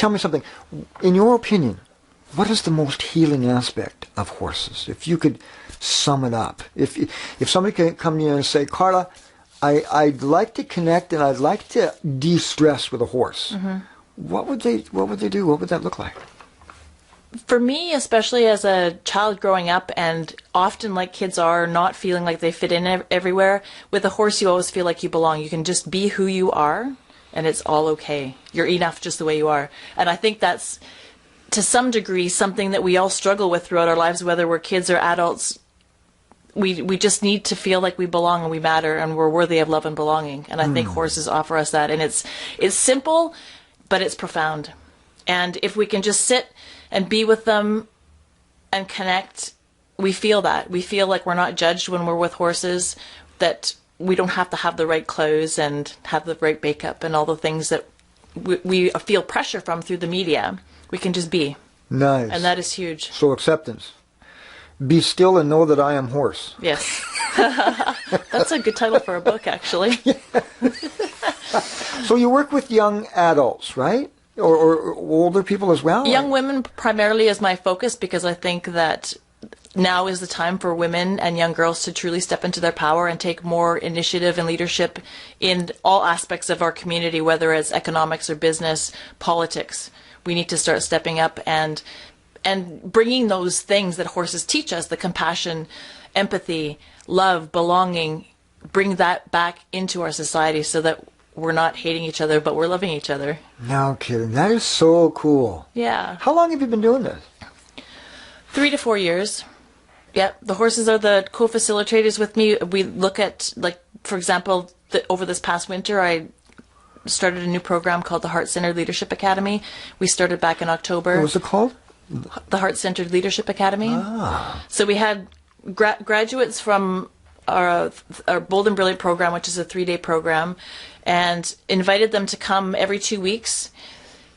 tell me something. In your opinion, what is the most healing aspect of horses? If you could sum it up. If somebody can come to you and say, Carla, I'd like to connect and I'd like to de-stress with a horse. Mm-hmm. What would they do? What would that look like? For me, especially as a child growing up, and often like kids are, not feeling like they fit in everywhere, with a horse you always feel like you belong. You can just be who you are, and it's all okay. You're enough just the way you are. And I think that's, to some degree, something that we all struggle with throughout our lives, whether we're kids or adults. We just need to feel like we belong and we matter and we're worthy of love and belonging. And I think horses offer us that. And it's simple, but it's profound. And if we can just sit and be with them and connect, we feel that. We feel like we're not judged when we're with horses, that we don't have to have the right clothes and have the right makeup and all the things that we feel pressure from through the media. We can just be. Nice. And that is huge. So acceptance. Be still and know that I am horse. Yes. That's a good title for a book, actually. So you work with young adults, right? Or older people as well? Young women primarily is my focus, because I think that now is the time for women and young girls to truly step into their power and take more initiative and leadership in all aspects of our community, whether it's economics or business, politics. We need to start stepping up and bringing those things that horses teach us, the compassion, empathy, love, belonging, bring that back into our society so that we're not hating each other, but we're loving each other. No kidding. That is so cool. Yeah. How long have you been doing this? 3 to 4 years. Yeah, the horses are the co-facilitators with me. We look at, like, for example, over this past winter, I started a new program called the Heart-Centered Leadership Academy. We started back in October. What was it called? The Heart-Centered Leadership Academy. Ah. So we had graduates from our Bold and Brilliant program, which is a 3-day program, and invited them to come every 2 weeks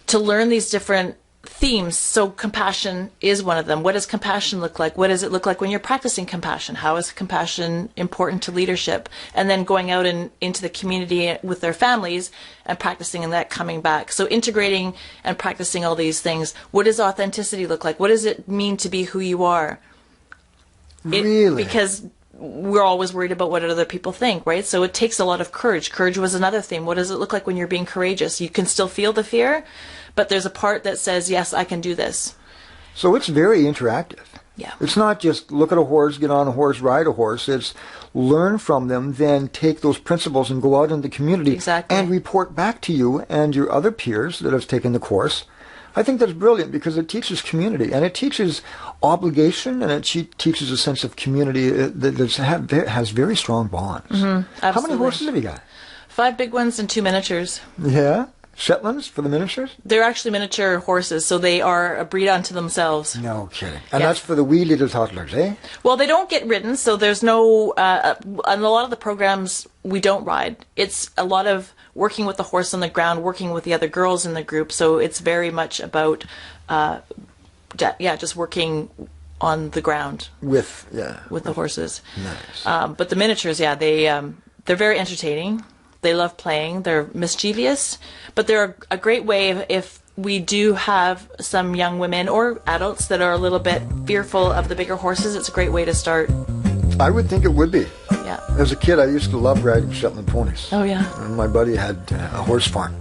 to learn these different themes. So compassion is one of them. What does compassion look like? What does it look like when you're practicing compassion? How is compassion important to leadership? And then going out into the community with their families and practicing and that coming back. So integrating and practicing all these things. What does authenticity look like? What does it mean to be who you are? Really? Because we're always worried about what other people think, right? So it takes a lot of courage. Courage was another theme. What does it look like when you're being courageous? You can still feel the fear, but there's a part that says, yes, I can do this. So it's very interactive. Yeah. It's not just look at a horse, get on a horse, ride a horse. It's learn from them, then take those principles and go out in the community. Exactly. And report back to you and your other peers that have taken the course. I think that's brilliant because it teaches community and it teaches obligation and it teaches a sense of community that has very strong bonds. Mm-hmm, how many horses have you got? 5 big ones and 2 miniatures. Yeah? Shetlands for the miniatures? They're actually miniature horses, so they are a breed unto themselves. No kidding. And that's for the wee little toddlers, eh? Well, they don't get ridden, so there's no... on a lot of the programs, we don't ride. It's a lot of working with the horse on the ground, working with the other girls in the group, so it's very much about, just working on the ground. With the horses. Nice. But the miniatures, they're very entertaining. They love playing. They're mischievous, but they're a great way if we do have some young women or adults that are a little bit fearful of the bigger horses. It's a great way to start. I would think it would be. Yeah. As a kid, I used to love riding Shetland ponies. Oh, yeah. And my buddy had a horse farm.